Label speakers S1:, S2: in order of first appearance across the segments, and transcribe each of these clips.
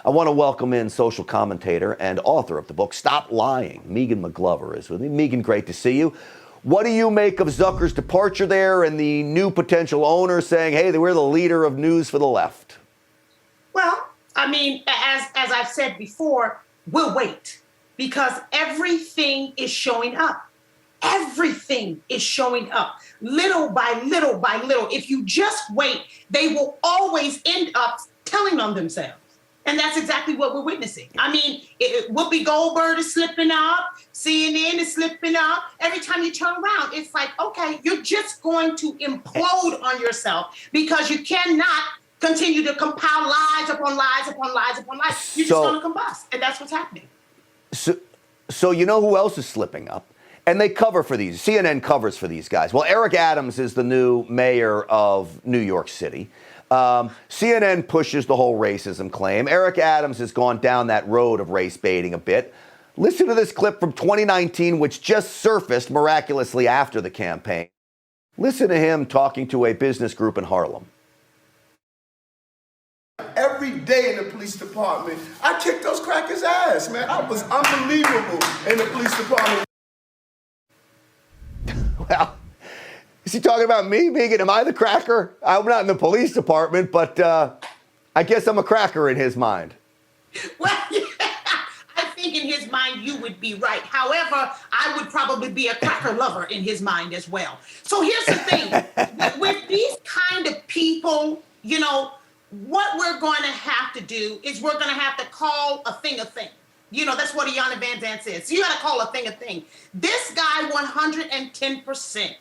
S1: I want to welcome in social commentator and author of the book, Stop Lying. Megan McGlover is with me. Megan, great to see you. What do you make of Zucker's departure there and the new potential owner saying, hey, we're the leader of news for the left?
S2: Well, I mean, as I've said before, we'll wait because everything is showing up. Everything is showing up little by little by little. If you just wait, they will always end up telling on themselves. And that's exactly what we're witnessing. I mean, Whoopi Goldberg is slipping up. CNN is slipping up. Every time you turn around, it's like, okay, you're just going to implode on yourself because you cannot continue to compile lies upon lies upon lies upon lies. You're just going to combust. And that's what's happening.
S1: So you know who else is slipping up? And they cover for these. CNN covers for these guys. Well, Eric Adams is the new mayor of New York City. CNN pushes the whole racism claim. Eric Adams has gone down that road of race baiting a bit. Listen to this clip from 2019, which just surfaced miraculously after the campaign. Listen to him talking to a business group in Harlem.
S3: Every day in the police department, I kicked those crackers' ass, man. I was unbelievable in the police department.
S1: Well, is he talking about me, Megan? Am I the cracker? I'm not in the police department, but I guess I'm a cracker in his mind.
S2: Well, yeah, I think in his mind you would be right. However, I would probably be a cracker lover in his mind as well. So here's the thing. With these kind of people, you know, what we're going to have to do is we're going to have to call a thing a thing. You know, that's what Iyanla Vanzant says. So you got to call a thing a thing. This guy 110%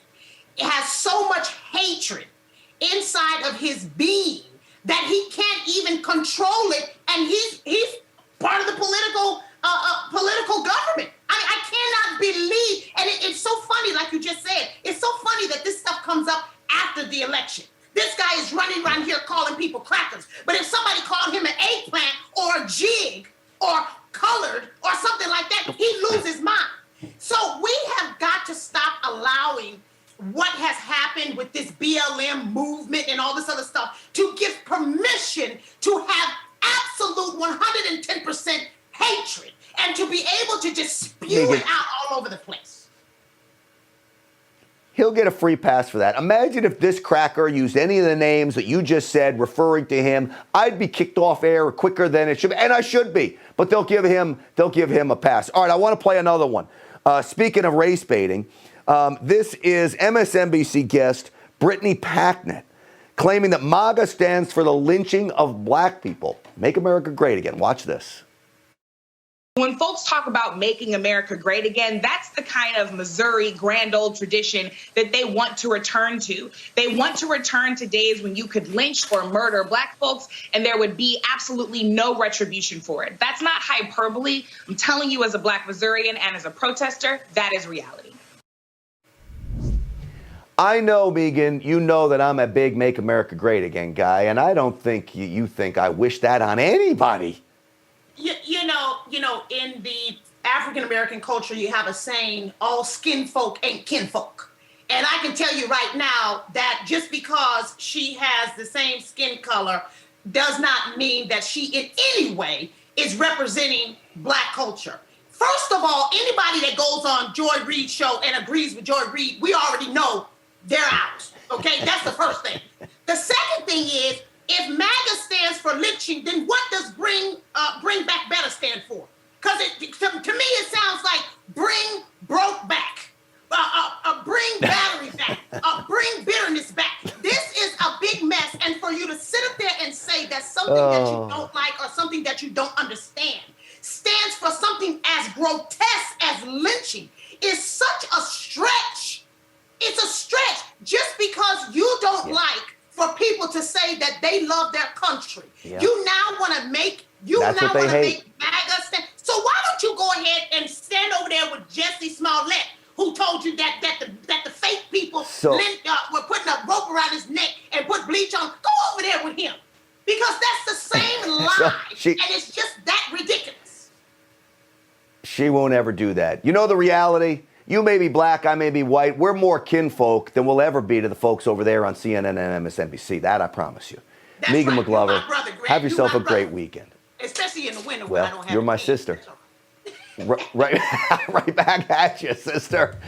S2: has so much hatred inside of his being that he can't even control it. And he's part of the political government. I cannot believe, and it's so funny, like you just said, it's so funny that this stuff comes up after the election. This guy is running around here calling people crackers. But if somebody called him an eggplant or a jig or colored or something like that, he'd lose his mind. So we have got to stop allowing what has happened with this BLM movement and all this other stuff to give permission to have absolute 110% hatred and to be able to just spew it out all over the place.
S1: He'll get a free pass for that. Imagine if this cracker used any of the names that you just said referring to him. I'd be kicked off air quicker than it should be, and I should be. But they'll give him a pass. All right, I want to play another one. Speaking of race baiting, this is MSNBC guest Brittany Packnett claiming that MAGA stands for the lynching of black people. Make America great again. Watch this.
S4: When folks talk about making America great again, that's the kind of Missouri grand old tradition that they want to return to. They want to return to days when you could lynch or murder black folks and there would be absolutely no retribution for it. That's not hyperbole. I'm telling you as a black Missourian and as a protester, that is reality.
S1: I know, Megan, you know that I'm a big Make America Great Again guy, and I don't think you think I wish that on anybody.
S2: You know, in the African-American culture, you have a saying, all skin folk ain't kinfolk. And I can tell you right now that just because she has the same skin color does not mean that she in any way is representing black culture. First of all, anybody that goes on Joy Reid's show and agrees with Joy Reid, we already know they're out. Okay, that's the first thing. The second thing is, if MAGA stands for lynching, then what does Bring Back Better stand for? Because to me, it sounds like bring broke back, bring battery back, bring bitterness back. This is a big mess. And for you to sit up there and say that something that you don't like or something that you don't understand stands for something as grotesque as lynching is such a stretch. It's a stretch just because you don't like for people to say that they love their country. Yeah. You now want to make MAGA stand. So why don't you go ahead and stand over there with Jesse Smollett, who told you that the fake people were putting a rope around his neck and put bleach on? Go over there with him, because that's the same lie, and it's just that ridiculous.
S1: She won't ever do that. You know the reality? You may be black, I may be white. We're more kinfolk than we'll ever be to the folks over there on CNN and MSNBC. That I promise you. Megan McGlover, have yourself a great weekend.
S2: especially in the winter when I don't
S1: Well,
S2: have
S1: you're
S2: a
S1: my
S2: kid.
S1: sister. Right, right back at you, sister.